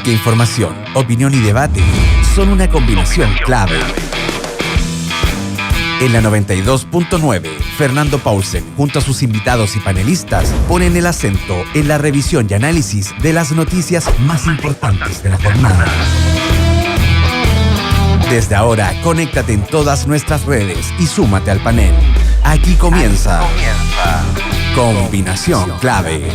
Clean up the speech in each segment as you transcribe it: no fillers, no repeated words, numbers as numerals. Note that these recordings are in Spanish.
Porque información, opinión y debate son una combinación clave. En la 92.9, Fernando Paulsen, junto a sus invitados y panelistas, ponen el acento en la revisión y análisis de las noticias más importantes de la jornada. Desde ahora, conéctate en todas nuestras redes y súmate al panel. Aquí comienza Combinación Clave.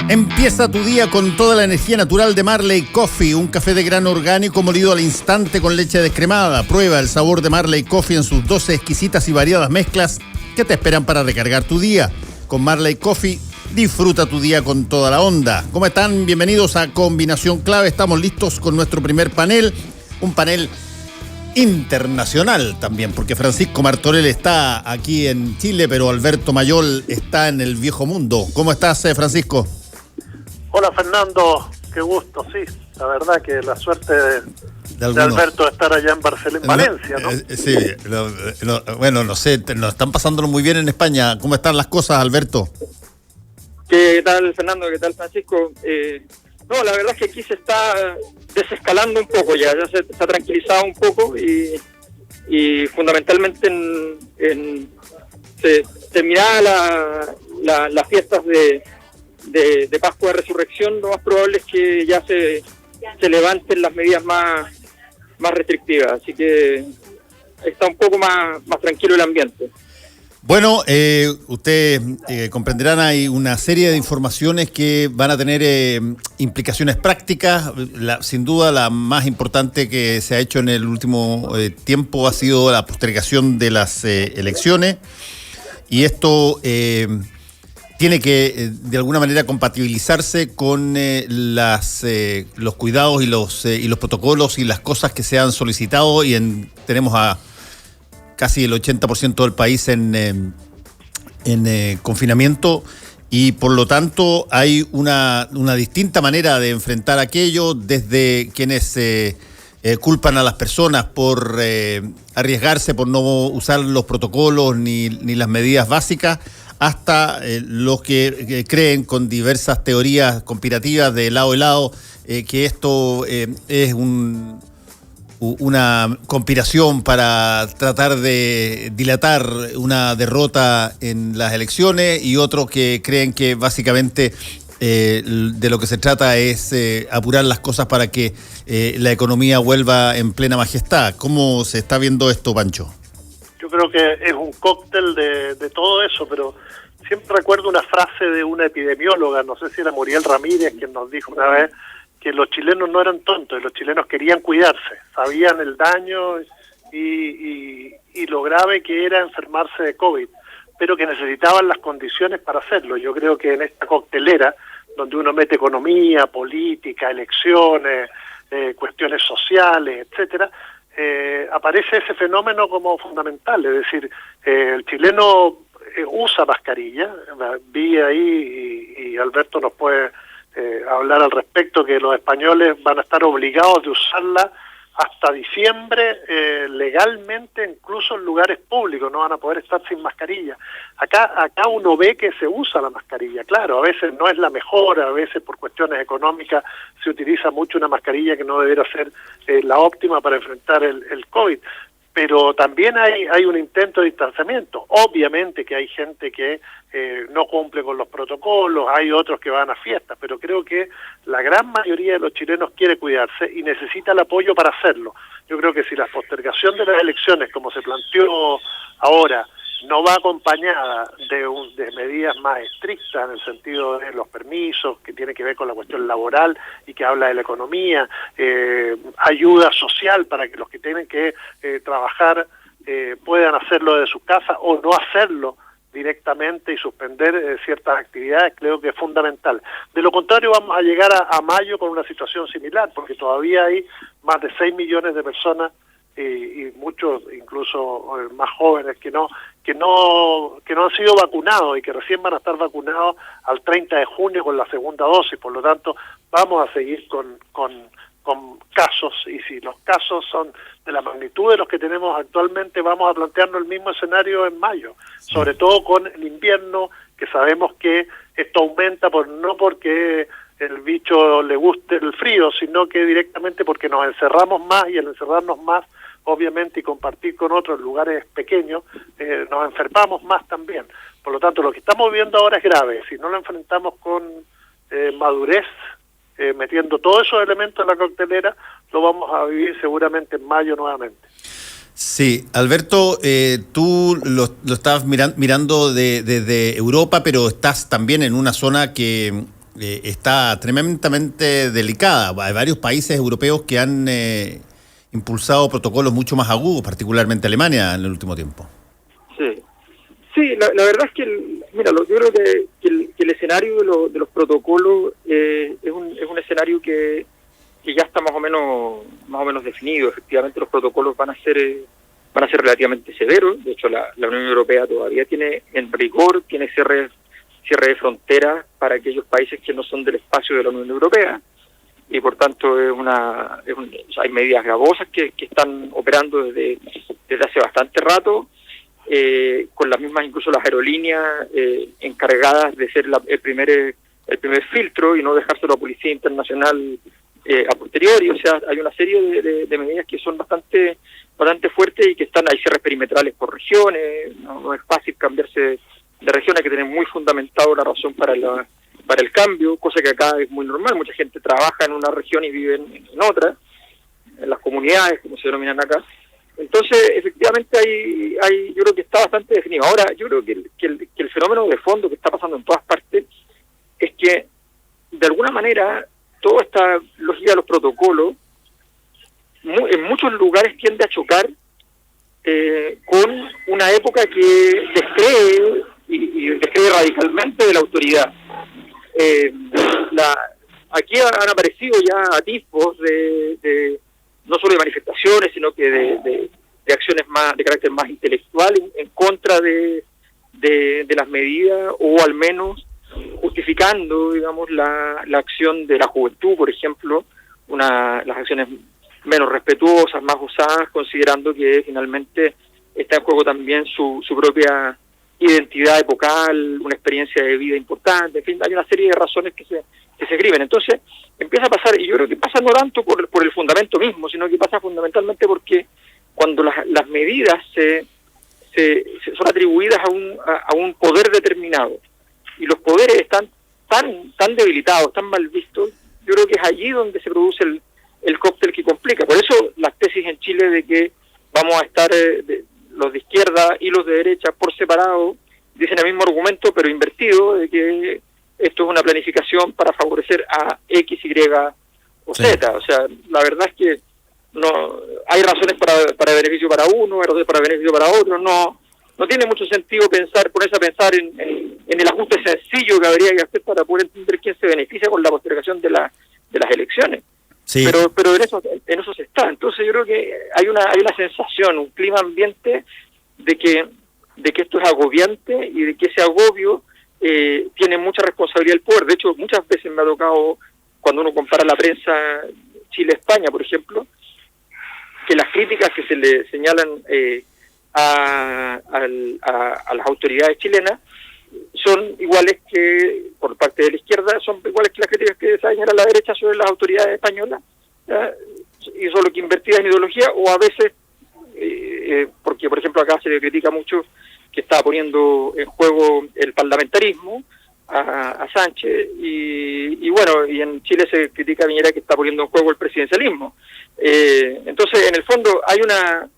Empieza tu día con toda la energía natural de Marley Coffee, un café de grano orgánico molido al instante con leche descremada. Prueba el sabor de Marley Coffee en sus 12 exquisitas y variadas mezclas que te esperan para recargar tu día. Con Marley Coffee, disfruta tu día con toda la onda. ¿Cómo están? Bienvenidos a Combinación Clave. Estamos listos con nuestro primer panel, un panel internacional también, porque Francisco Martorell está aquí en Chile, pero Alberto Mayol está en el viejo mundo. ¿Cómo estás, Francisco? Hola Fernando, qué gusto, sí, la verdad que la suerte de Alberto de estar allá en Barcelona, Valencia, ¿no? Sí, bueno, no sé, nos están pasándolo muy bien en España. ¿Cómo están las cosas, Alberto? ¿Qué tal, Fernando? ¿Qué tal, Francisco? No, la verdad es que aquí se está desescalando un poco ya se ha tranquilizado un poco y fundamentalmente terminadas las fiestas de Pascua de Resurrección, lo más probable es que ya se levanten las medidas más restrictivas, así que está un poco más tranquilo el ambiente. Bueno, ustedes comprenderán, hay una serie de informaciones que van a tener implicaciones prácticas. Sin duda, la más importante que se ha hecho en el último tiempo ha sido la postergación de las elecciones, y esto tiene que, de alguna manera, compatibilizarse con los cuidados y los protocolos y las cosas que se han solicitado, y tenemos a casi el 80% del país en confinamiento, y por lo tanto hay una distinta manera de enfrentar aquello, desde quienes culpan a las personas por arriesgarse, por no usar los protocolos ni las medidas básicas, hasta los que creen con diversas teorías conspirativas de lado y lado que esto es una conspiración para tratar de dilatar una derrota en las elecciones, y otros que creen que básicamente de lo que se trata es apurar las cosas para que la economía vuelva en plena majestad. ¿Cómo se está viendo esto, Pancho? Yo creo que es un cóctel de todo eso, pero siempre recuerdo una frase de una epidemióloga, no sé si era Muriel Ramírez, quien nos dijo una vez que los chilenos no eran tontos, los chilenos querían cuidarse, sabían el daño y lo grave que era enfermarse de COVID, pero que necesitaban las condiciones para hacerlo. Yo creo que en esta coctelera, donde uno mete economía, política, elecciones, cuestiones sociales, etcétera, aparece ese fenómeno como fundamental. Es decir, el chileno usa mascarilla. Vi ahí, y Alberto nos puede hablar al respecto, que los españoles van a estar obligados de usarla hasta diciembre legalmente, incluso en lugares públicos, no van a poder estar sin mascarilla. Acá uno ve que se usa la mascarilla, claro, a veces no es la mejor, a veces por cuestiones económicas se utiliza mucho una mascarilla que no debería ser la óptima para enfrentar el COVID. Pero también hay un intento de distanciamiento. Obviamente que hay gente que no cumple con los protocolos, hay otros que van a fiestas, pero creo que la gran mayoría de los chilenos quiere cuidarse y necesita el apoyo para hacerlo. Yo creo que si la postergación de las elecciones, como se planteó ahora, no va acompañada de medidas más estrictas en el sentido de los permisos, que tiene que ver con la cuestión laboral y que habla de la economía, ayuda social para que los que tienen que trabajar puedan hacerlo desde sus casas o no hacerlo directamente y suspender ciertas actividades, creo que es fundamental. De lo contrario, vamos a llegar a mayo con una situación similar, porque todavía hay más de 6 millones de personas y muchos incluso más jóvenes que no han sido vacunados y que recién van a estar vacunados al 30 de junio con la segunda dosis. Por lo tanto, vamos a seguir con con casos, y si los casos son de la magnitud de los que tenemos actualmente, vamos a plantearnos el mismo escenario en mayo, sobre todo con el invierno, que sabemos que esto aumenta no porque el bicho le guste el frío, sino que directamente porque nos encerramos más, y al encerrarnos más, obviamente, y compartir con otros en lugares pequeños, nos enfermamos más también. Por lo tanto, lo que estamos viviendo ahora es grave. Si no lo enfrentamos con madurez, metiendo todos esos elementos en la coctelera, lo vamos a vivir seguramente en mayo nuevamente. Sí, Alberto, tú lo estabas mirando desde Europa, pero estás también en una zona que está tremendamente delicada. Hay varios países europeos que han impulsado protocolos mucho más agudos, particularmente Alemania en el último tiempo. Sí, la verdad es que, yo creo que el escenario de los protocolos es un escenario que ya está más o menos definido. Efectivamente, los protocolos van a ser relativamente severos. De hecho, la Unión Europea todavía tiene, en rigor, tiene cierre de fronteras para aquellos países que no son del espacio de la Unión Europea, y por tanto hay medidas gravosas que están operando desde hace bastante rato, con las mismas, incluso las aerolíneas encargadas de ser el primer filtro y no dejárselo a Policía Internacional a posteriori. O sea, hay una serie de medidas que son bastante fuertes y que hay cierres perimetrales por regiones. No es fácil cambiarse de región, hay que tener muy fundamentado la razón para el cambio, cosa que acá es muy normal. Mucha gente trabaja en una región y vive en otra, en las comunidades, como se denominan acá. Entonces, efectivamente, yo creo que está bastante definido. Ahora, yo creo que el fenómeno de fondo que está pasando en todas partes es que, de alguna manera, toda esta lógica de los protocolos, en muchos lugares tiende a chocar con una época que descree y descree radicalmente de la autoridad. Aquí han aparecido ya atisbos de no solo de manifestaciones, sino que de acciones más de carácter más intelectual en contra de las medidas, o al menos justificando, digamos, la acción de la juventud, por ejemplo, las acciones menos respetuosas, más usadas, considerando que finalmente está en juego también su propia identidad epocal, una experiencia de vida importante. En fin, hay una serie de razones que se escriben. Entonces empieza a pasar, y yo creo que pasa no tanto por el fundamento mismo, sino que pasa fundamentalmente porque cuando las medidas son atribuidas a un poder determinado, y los poderes están tan debilitados, tan mal vistos, yo creo que es allí donde se produce el cóctel que complica. Por eso las tesis en Chile de que vamos a estar los de izquierda y los de derecha por separado dicen el mismo argumento, pero invertido, de que esto es una planificación para favorecer a X, Y o Z. Sí. O sea, la verdad es que no hay razones para beneficio para uno, hay razones para beneficio para otro. No tiene mucho sentido ponerse a pensar en el ajuste sencillo que habría que hacer para poder entender quién se beneficia con la postergación de las elecciones. Sí. Pero en eso se está. Entonces yo creo que hay una sensación, un clima ambiente de que esto es agobiante, y de que ese agobio tiene mucha responsabilidad el poder. De hecho, muchas veces me ha tocado, cuando uno compara la prensa Chile-España, por ejemplo, que las críticas que se le señalan a las autoridades chilenas son iguales que, por parte de la izquierda, son iguales que las críticas que se señalan a la derecha sobre las autoridades españolas, y solo que invertidas en ideología, o a veces, porque por ejemplo acá se le critica mucho que estaba poniendo en juego el parlamentarismo a Sánchez, y bueno, y en Chile se critica a Piñera que está poniendo en juego el presidencialismo. Entonces, en el fondo, hay una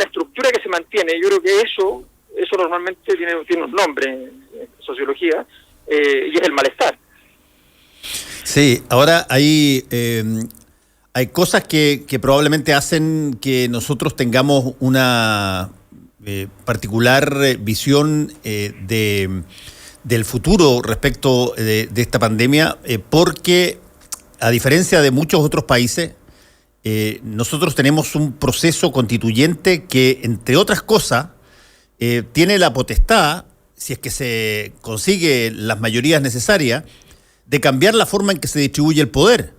estructura que se mantiene. Yo creo que eso normalmente tiene un nombre en sociología, y es el malestar. Sí, ahora hay cosas que probablemente hacen que nosotros tengamos una particular visión del futuro respecto de esta pandemia, porque a diferencia de muchos otros países, nosotros tenemos un proceso constituyente que, entre otras cosas, tiene la potestad, si es que se consigue las mayorías necesarias, de cambiar la forma en que se distribuye el poder.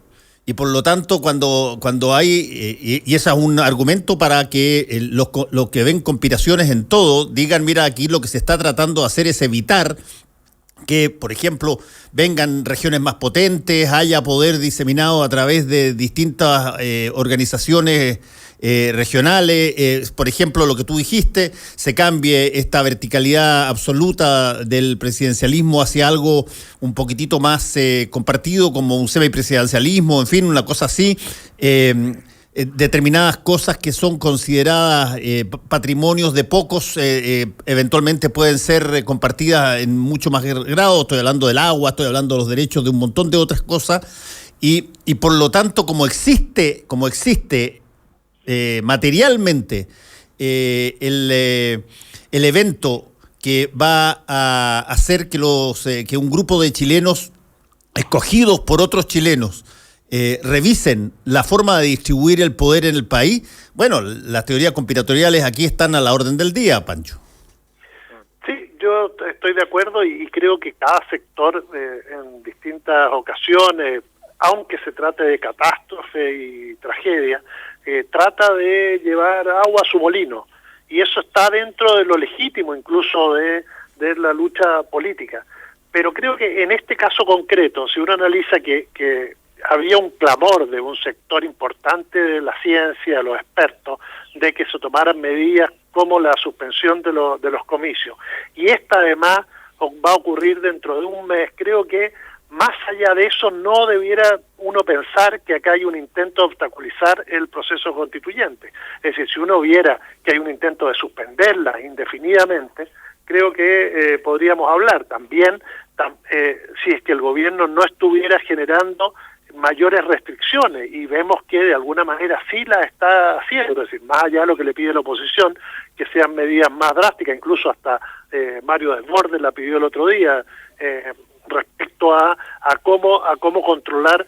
Y por lo tanto, cuando hay, y ese es un argumento para que los que ven conspiraciones en todo, digan, mira, aquí lo que se está tratando de hacer es evitar que, por ejemplo, vengan regiones más potentes, haya poder diseminado a través de distintas organizaciones regionales, por ejemplo, lo que tú dijiste, se cambie esta verticalidad absoluta del presidencialismo hacia algo un poquitito más compartido, como un semipresidencialismo, en fin, una cosa así. Determinadas cosas que son consideradas patrimonios de pocos, eventualmente pueden ser compartidas en mucho más grado. Estoy hablando del agua, estoy hablando de los derechos, de un montón de otras cosas, y por lo tanto, como existe materialmente el evento que va a hacer que un grupo de chilenos escogidos por otros chilenos revisen la forma de distribuir el poder en el país, bueno, las teorías conspiratoriales aquí están a la orden del día, Pancho. Sí, yo estoy de acuerdo y creo que cada sector en distintas ocasiones, aunque se trate de catástrofe y tragedia, trata de llevar agua a su molino, y eso está dentro de lo legítimo incluso de la lucha política. Pero creo que en este caso concreto, si uno analiza que había un clamor de un sector importante de la ciencia, de los expertos, de que se tomaran medidas como la suspensión de los comicios, y esta además va a ocurrir dentro de un mes, creo que más allá de eso no debiera uno pensar que acá hay un intento de obstaculizar el proceso constituyente. Es decir, si uno viera que hay un intento de suspenderla indefinidamente, creo que podríamos hablar también, si es que el gobierno no estuviera generando mayores restricciones, y vemos que de alguna manera sí la está haciendo, es decir, más allá de lo que le pide la oposición, que sean medidas más drásticas, incluso hasta Mario Desbordes la pidió el otro día, respecto a cómo controlar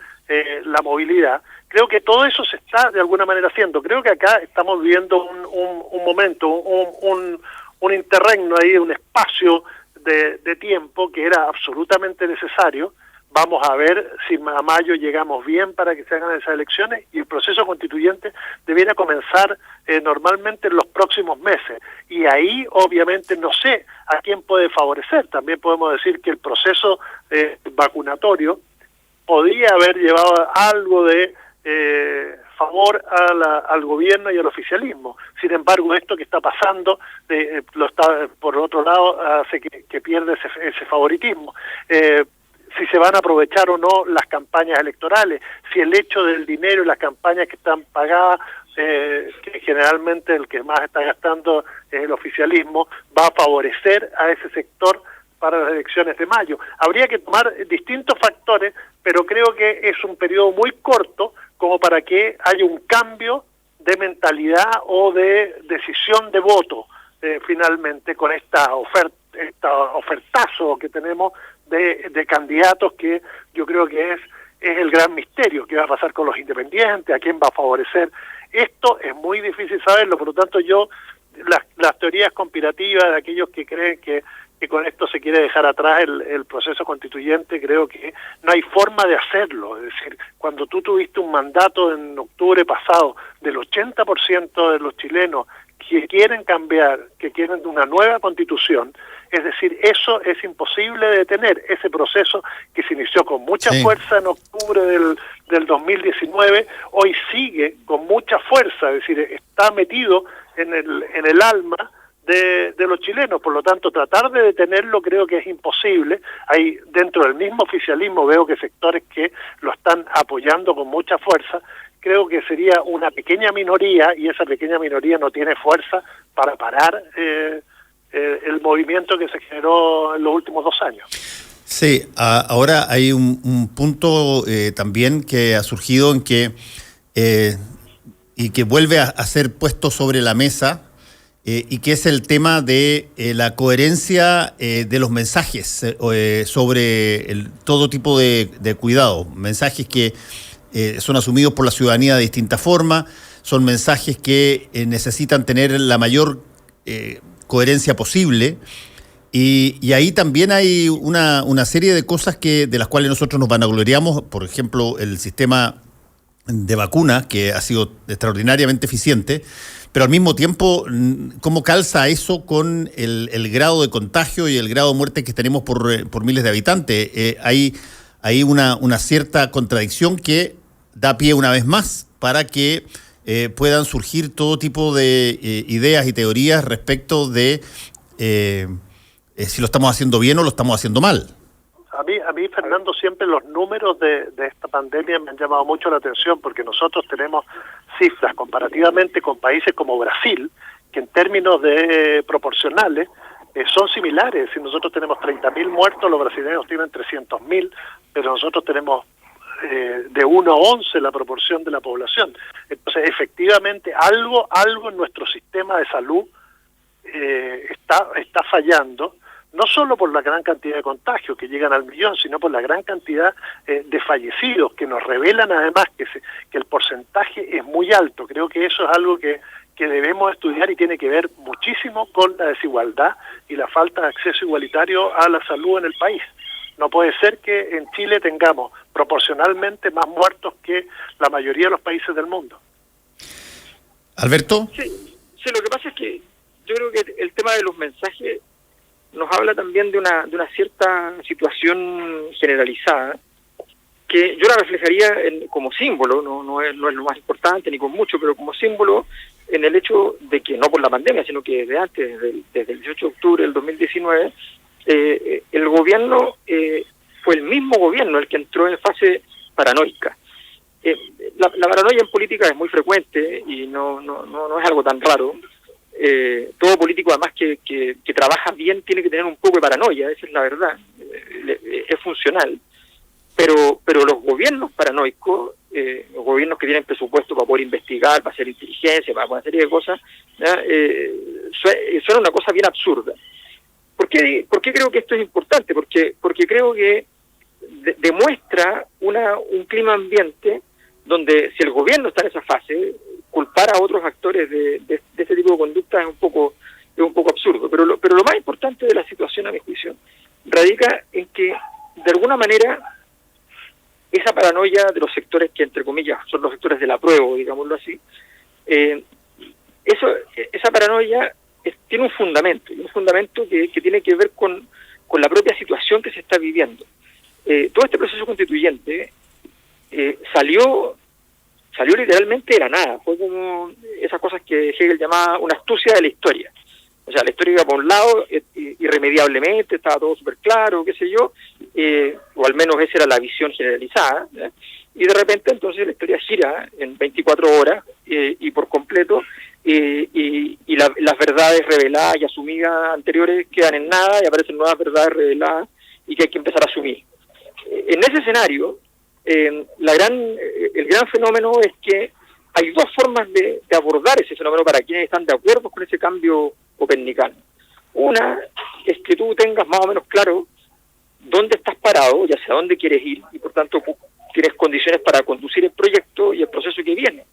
la movilidad. Creo que todo eso se está de alguna manera haciendo. Creo que acá estamos viviendo un momento, un interregno ahí, un espacio de tiempo que era absolutamente necesario. Vamos a ver si a mayo llegamos bien para que se hagan esas elecciones, y el proceso constituyente debiera comenzar normalmente en los próximos meses. Y ahí, obviamente, no sé a quién puede favorecer. También podemos decir que el proceso vacunatorio podría haber llevado algo de favor al gobierno y al oficialismo. Sin embargo, esto que está pasando, por otro lado, hace que pierde ese favoritismo. Si se van a aprovechar o no las campañas electorales, si el hecho del dinero y las campañas que están pagadas, que generalmente el que más está gastando es el oficialismo, va a favorecer a ese sector para las elecciones de mayo. Habría que tomar distintos factores, pero creo que es un periodo muy corto como para que haya un cambio de mentalidad o de decisión de voto finalmente con esta ofertazo que tenemos de candidatos, que yo creo que es el gran misterio. ¿Qué va a pasar con los independientes? ¿A quién va a favorecer? Esto es muy difícil saberlo, por lo tanto las teorías conspirativas de aquellos que creen que con esto se quiere dejar atrás el proceso constituyente, creo que no hay forma de hacerlo. Es decir, cuando tú tuviste un mandato en octubre pasado del 80% de los chilenos que quieren cambiar, que quieren una nueva constitución, es decir, eso es imposible de detener. Ese proceso que se inició con mucha fuerza en octubre del 2019, hoy sigue con mucha fuerza, es decir, está metido en el alma de los chilenos. Por lo tanto, tratar de detenerlo creo que es imposible. Hay dentro del mismo oficialismo, veo que sectores que lo están apoyando con mucha fuerza. Creo que sería una pequeña minoría, y esa pequeña minoría no tiene fuerza para parar el movimiento que se generó en los últimos 2 años. Sí, ahora hay un punto también que ha surgido en que y que vuelve a ser puesto sobre la mesa, y que es el tema de la coherencia de los mensajes sobre todo tipo de cuidado. Mensajes que son asumidos por la ciudadanía de distinta forma, son mensajes que necesitan tener la mayor coherencia posible, y ahí también hay una serie de cosas de las cuales nosotros nos vanagloriamos. Por ejemplo, el sistema de vacunas, que ha sido extraordinariamente eficiente, pero al mismo tiempo, ¿cómo calza eso con el grado de contagio y el grado de muerte que tenemos por miles de habitantes? Hay una cierta contradicción que da pie una vez más para que puedan surgir todo tipo de ideas y teorías respecto de si lo estamos haciendo bien o lo estamos haciendo mal. A mí, Fernando, siempre los números de esta pandemia me han llamado mucho la atención, porque nosotros tenemos cifras comparativamente con países como Brasil, que en términos de proporcionales son similares. Si nosotros tenemos 30.000 muertos, los brasileños tienen 300.000, pero nosotros tenemos de 1 a 11 la proporción de la población. Entonces, efectivamente, algo en nuestro sistema de salud está fallando, no solo por la gran cantidad de contagios que llegan al 1.000.000, sino por la gran cantidad de fallecidos, que nos revelan además que el porcentaje es muy alto. Creo que eso es algo que debemos estudiar y tiene que ver muchísimo con la desigualdad y la falta de acceso igualitario a la salud en el país. No puede ser que en Chile tengamos proporcionalmente más muertos que la mayoría de los países del mundo. ¿Alberto? Sí, lo que pasa es que yo creo que el tema de los mensajes nos habla también de una cierta situación generalizada, que yo la reflejaría como símbolo, no es lo más importante ni con mucho, pero como símbolo en el hecho de que, no por la pandemia, sino que desde antes, desde el 18 de octubre del 2019, el gobierno fue el mismo gobierno el que entró en fase paranoica. La paranoia en política es muy frecuente y no es algo tan raro. Todo político, además, que trabaja bien, tiene que tener un poco de paranoia, esa es la verdad, es funcional. Pero los gobiernos paranoicos, los gobiernos que tienen presupuesto para poder investigar, para hacer inteligencia, para una serie de cosas, suena una cosa bien absurda. ¿Por qué creo que esto es importante? Porque creo que demuestra un clima ambiente donde, si el gobierno está en esa fase, culpar a otros actores de este tipo de conducta es un poco absurdo. Pero lo más importante de la situación, a mi juicio, radica en que, de alguna manera, esa paranoia de los sectores que, entre comillas, son los sectores del apruebo, digámoslo así, esa paranoia tiene un fundamento que tiene que ver con la propia situación que se está viviendo. Todo este proceso constituyente salió literalmente de la nada. Fue como esas cosas que Hegel llamaba una astucia de la historia. O sea, la historia iba por un lado irremediablemente, estaba todo súper claro, qué sé yo, o al menos esa era la visión generalizada, ¿eh? Y de repente entonces la historia gira en 24 horas y por completo, y las verdades reveladas y asumidas anteriores quedan en nada y aparecen nuevas verdades reveladas y que hay que empezar a asumir. En ese escenario, el gran fenómeno es que hay dos formas de abordar ese fenómeno para quienes están de acuerdo con ese cambio copernicano. Una es que tú tengas más o menos claro dónde estás parado y hacia dónde quieres ir, y por tanto tienes condiciones para conducir el proyecto y el proceso que viene.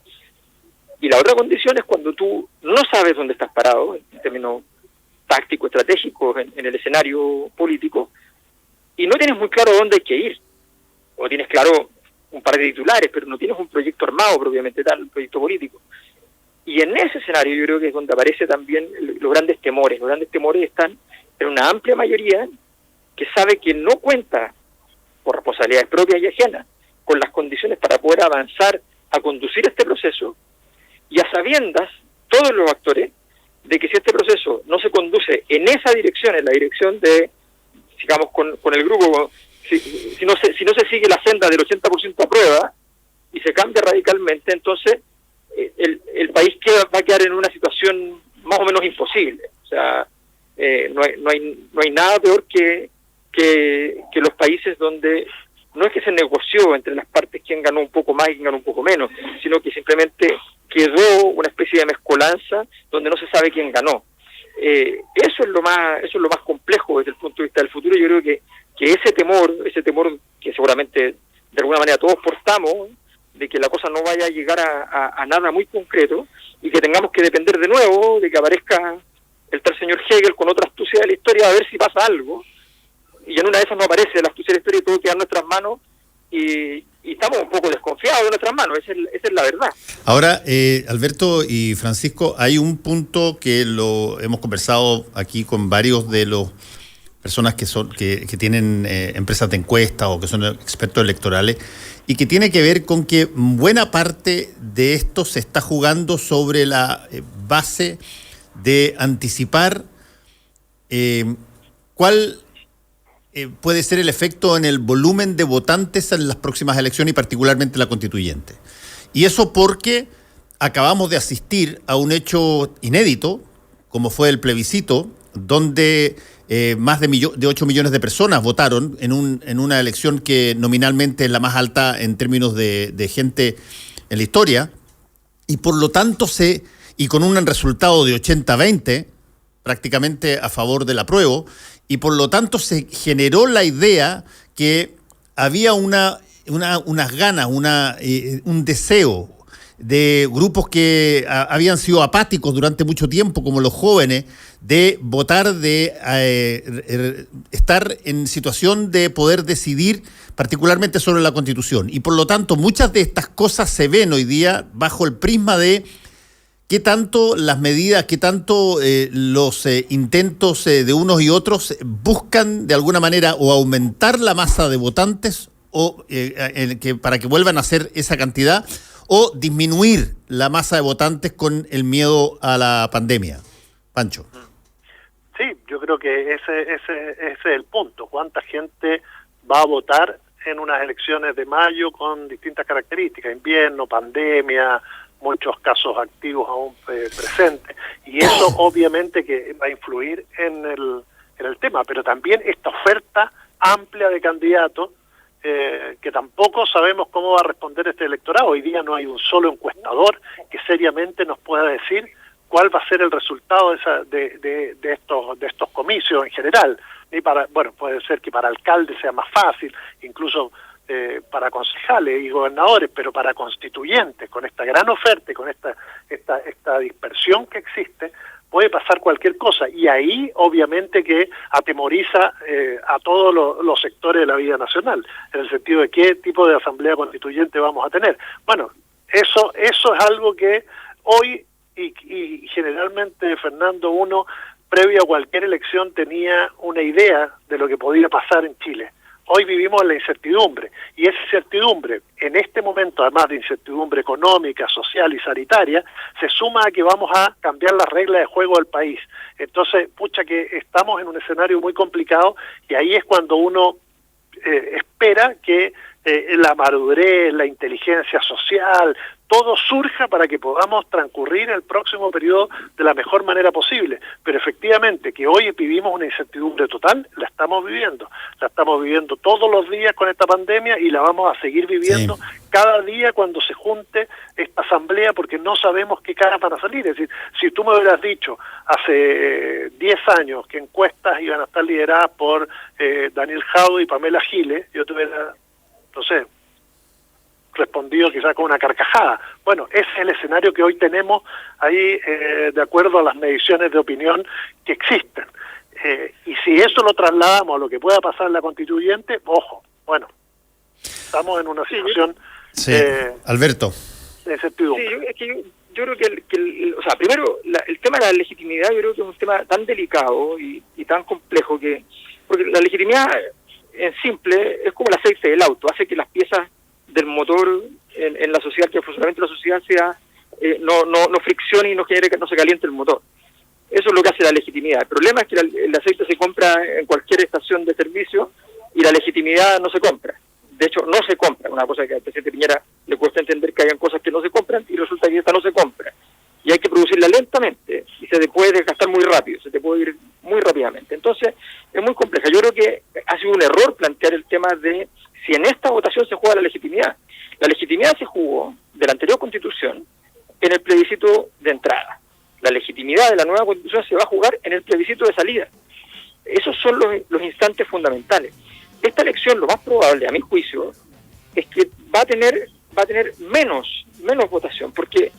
Y la otra condición es cuando tú no sabes dónde estás parado, en términos tácticos, estratégicos, en el escenario político, y no tienes muy claro dónde hay que ir. O tienes claro un par de titulares, pero no tienes un proyecto armado propiamente tal, un proyecto político. Y en ese escenario yo creo que es donde aparecen también los grandes temores. Los grandes temores están en una amplia mayoría que sabe que no cuenta, por responsabilidades propias y ajenas, con las condiciones para poder avanzar a conducir este proceso, y a sabiendas, todos los actores, de que si este proceso no se conduce en esa dirección, en la dirección de, digamos, con el grupo, si no se sigue la senda del 80% a prueba y se cambia radicalmente, entonces el país va a quedar en una situación más o menos imposible. O sea, no hay nada peor que los países donde no es que se negoció entre las partes quién ganó un poco más y quién ganó un poco menos, sino que simplemente quedó una especie de mezcolanza donde no se sabe quién ganó. Eso es lo más complejo desde el punto de vista del futuro. Yo creo que ese temor que seguramente de alguna manera todos portamos, de que la cosa no vaya a llegar a nada muy concreto y que tengamos que depender de nuevo de que aparezca el tal señor Hegel con otra astucia de la historia a ver si pasa algo, y en una de esas no aparece la astucia de la historia y todo queda en nuestras manos, y estamos un poco desconfiados de nuestras manos, esa es la verdad. Ahora, Alberto y Francisco, hay un punto que lo hemos conversado aquí con varios de los personas que tienen empresas de encuesta o que son expertos electorales, y que tiene que ver con que buena parte de esto se está jugando sobre la base de anticipar cuál puede ser el efecto en el volumen de votantes en las próximas elecciones y particularmente la constituyente. Y eso porque acabamos de asistir a un hecho inédito, como fue el plebiscito, donde más de 8 millones de personas votaron en una elección que nominalmente es la más alta en términos de gente en la historia, y por lo tanto y con un resultado de 80-20, prácticamente a favor del apruebo, y por lo tanto se generó la idea que había unas ganas, un deseo de grupos que habían sido apáticos durante mucho tiempo, como los jóvenes, de votar, de estar en situación de poder decidir particularmente sobre la Constitución. Y por lo tanto, muchas de estas cosas se ven hoy día bajo el prisma de qué tanto las medidas, qué tanto los intentos de unos y otros buscan de alguna manera o aumentar la masa de votantes o para que vuelvan a ser esa cantidad, o disminuir la masa de votantes con el miedo a la pandemia. Pancho. Sí, yo creo que ese es el punto. ¿Cuánta gente va a votar en unas elecciones de mayo con distintas características? Invierno, pandemia, muchos casos activos aún presentes. Y eso obviamente que va a influir en el tema. Pero también esta oferta amplia de candidatos, que tampoco sabemos cómo va a responder este electorado. Hoy día no hay un solo encuestador que seriamente nos pueda decir cuál va a ser el resultado de estos comicios en general. Y puede ser que para alcaldes sea más fácil, incluso para concejales y gobernadores, pero para constituyentes, con esta gran oferta y con esta dispersión que existe, puede pasar cualquier cosa, y ahí obviamente que atemoriza a todos los sectores de la vida nacional, en el sentido de qué tipo de asamblea constituyente vamos a tener. Bueno, eso es algo que hoy y generalmente, Fernando, uno previo a cualquier elección tenía una idea de lo que podía pasar en Chile. Hoy vivimos en la incertidumbre, y esa incertidumbre, en este momento, además de incertidumbre económica, social y sanitaria, se suma a que vamos a cambiar las reglas de juego del país. Entonces, que estamos en un escenario muy complicado, y ahí es cuando uno espera que la madurez, la inteligencia social, todo surja para que podamos transcurrir el próximo periodo de la mejor manera posible. Pero efectivamente que hoy vivimos una incertidumbre total, la estamos viviendo todos los días con esta pandemia, y la vamos a seguir viviendo cada día cuando se junte esta asamblea, porque no sabemos qué caras van a salir. Es decir, si tú me hubieras dicho hace 10 años que encuestas iban a estar lideradas por Daniel Jadue y Pamela Giles, yo te hubiera, no sé, respondido quizás con una carcajada. Bueno, ese es el escenario que hoy tenemos ahí, de acuerdo a las mediciones de opinión que existen. Y si eso lo trasladamos a lo que pueda pasar en la constituyente, ojo, bueno, estamos en una situación Alberto. de incertidumbre. Sí, es que yo creo que, primero, el tema de la legitimidad, yo creo que es un tema tan delicado y tan complejo porque la legitimidad en simple es como el aceite del auto, hace que las piezas del motor en la sociedad, que el funcionamiento de la sociedad sea no friccione y no se caliente el motor. Eso es lo que hace la legitimidad. El problema es que el aceite se compra en cualquier estación de servicio y la legitimidad no se compra. De hecho, no se compra. Una cosa que al presidente Piñera le cuesta entender, que hayan cosas que no se compran, y resulta que esta no se compra. Y hay que producirla lentamente, y se te puede desgastar muy rápido, se te puede ir muy rápidamente. Entonces, es muy compleja. Yo creo que ha sido un error plantear el tema de si en esta votación se juega la legitimidad. La legitimidad se jugó de la anterior Constitución en el plebiscito de entrada. La legitimidad de la nueva Constitución se va a jugar en el plebiscito de salida. Esos son los instantes fundamentales. Esta elección, lo más probable, a mi juicio, es que va a tener menos votación, porque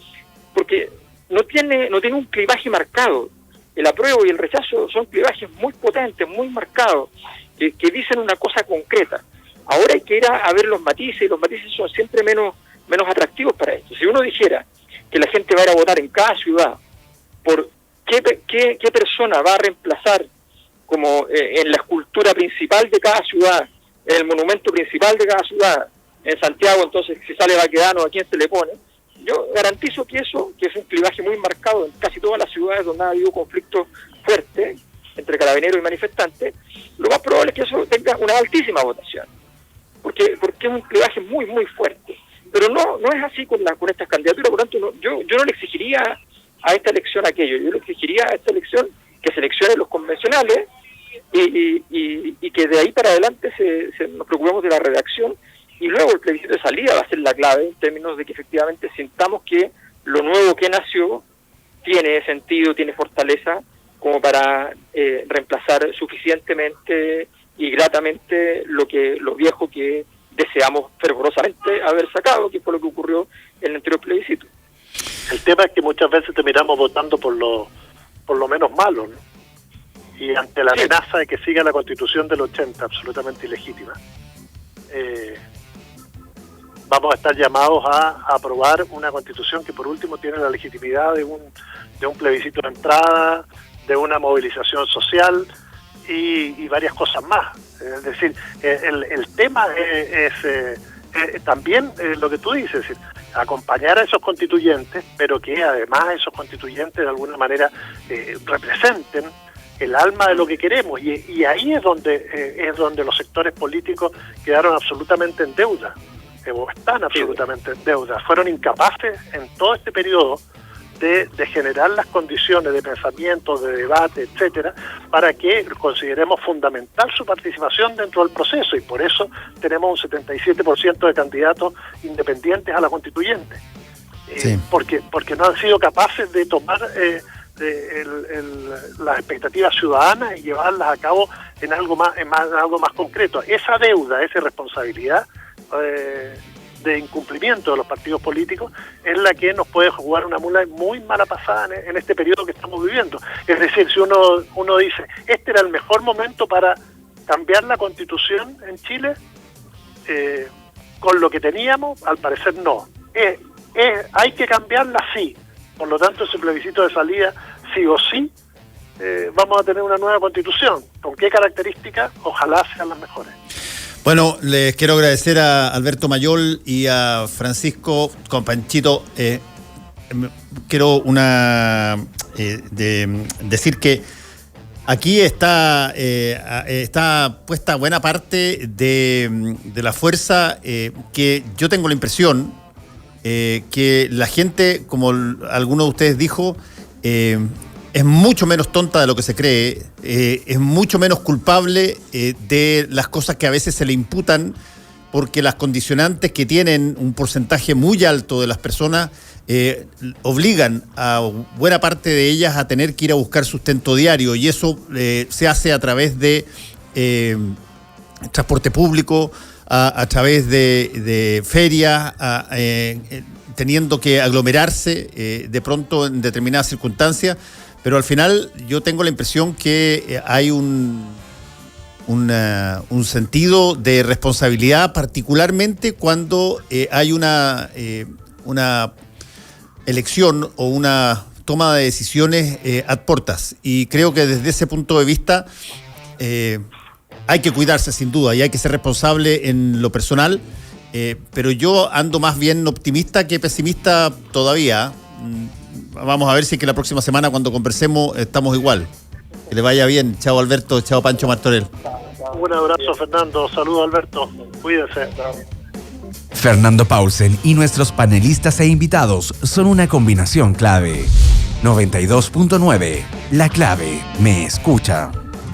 no tiene un clivaje marcado. El apruebo y el rechazo son clivajes muy potentes, muy marcados, que dicen una cosa concreta. Ahora hay que ir a ver los matices, y los matices son siempre menos atractivos para esto. Si uno dijera que la gente va a ir a votar en cada ciudad por qué persona va a reemplazar como en la escultura principal de cada ciudad, en el monumento principal de cada ciudad, en Santiago, entonces si sale Baquedano, ¿a quién se le pone? Yo garantizo que eso, que es un clivaje muy marcado en casi todas las ciudades donde ha habido conflictos fuertes entre carabineros y manifestantes, lo más probable es que eso tenga una altísima votación, porque es un clivaje muy, muy fuerte. Pero no es así con estas candidaturas, por tanto, yo no le exigiría a esta elección aquello, yo le exigiría a esta elección que seleccione los convencionales y que de ahí para adelante nos preocupemos de la redacción, y luego el plebiscito de salida va a ser la clave en términos de que efectivamente sintamos que lo nuevo que nació tiene sentido, tiene fortaleza como para reemplazar suficientemente y gratamente lo viejo que deseamos fervorosamente haber sacado, que fue lo que ocurrió en el anterior plebiscito. El tema es que muchas veces terminamos votando por lo menos malo, ¿no? Y ante la amenaza de que siga la Constitución del 80, absolutamente ilegítima, vamos a estar llamados a aprobar una Constitución que por último tiene la legitimidad de un plebiscito de entrada, de una movilización social y varias cosas más. Es decir, el tema es también lo que tú dices, es decir, acompañar a esos constituyentes, pero que además esos constituyentes de alguna manera representen el alma de lo que queremos, y ahí es donde los sectores políticos quedaron absolutamente en deuda, o están absolutamente en deuda. Fueron incapaces en todo este periodo de generar las condiciones de pensamiento, de debate, etcétera, para que consideremos fundamental su participación dentro del proceso, y por eso tenemos un 77% de candidatos independientes a la constituyente, porque no han sido capaces de tomar las expectativas ciudadanas y llevarlas a cabo en algo más concreto. Esa deuda, esa responsabilidad de incumplimiento de los partidos políticos es la que nos puede jugar una muy mala pasada en este periodo que estamos viviendo. Es decir, si uno dice, este era el mejor momento para cambiar la Constitución en Chile, con lo que teníamos, al parecer no. Hay que cambiarla, sí. Por lo tanto, ese plebiscito de salida, sí o sí, vamos a tener una nueva Constitución. ¿Con qué características? Ojalá sean las mejores. Bueno, les quiero agradecer a Alberto Mayol y a Francisco con Panchito. Quiero decir que aquí está puesta buena parte de la fuerza que yo tengo la impresión que la gente, como alguno de ustedes dijo, es mucho menos tonta de lo que se cree, es mucho menos culpable de las cosas que a veces se le imputan, porque las condicionantes que tienen un porcentaje muy alto de las personas obligan a buena parte de ellas a tener que ir a buscar sustento diario, y eso se hace a través de transporte público, a través de ferias, teniendo que aglomerarse de pronto en determinadas circunstancias. Pero al final yo tengo la impresión que hay un sentido de responsabilidad, particularmente cuando hay una elección o una toma de decisiones ad portas. Y creo que desde ese punto de vista hay que cuidarse sin duda y hay que ser responsable en lo personal, pero yo ando más bien optimista que pesimista todavía. Vamos a ver si es que la próxima semana cuando conversemos estamos igual. Que le vaya bien. Chao Alberto, chao Pancho Martorell. Un abrazo, Fernando. Saludos, Alberto. Cuídense. Fernando Paulsen y nuestros panelistas e invitados son una combinación clave. 92.9. La clave me escucha.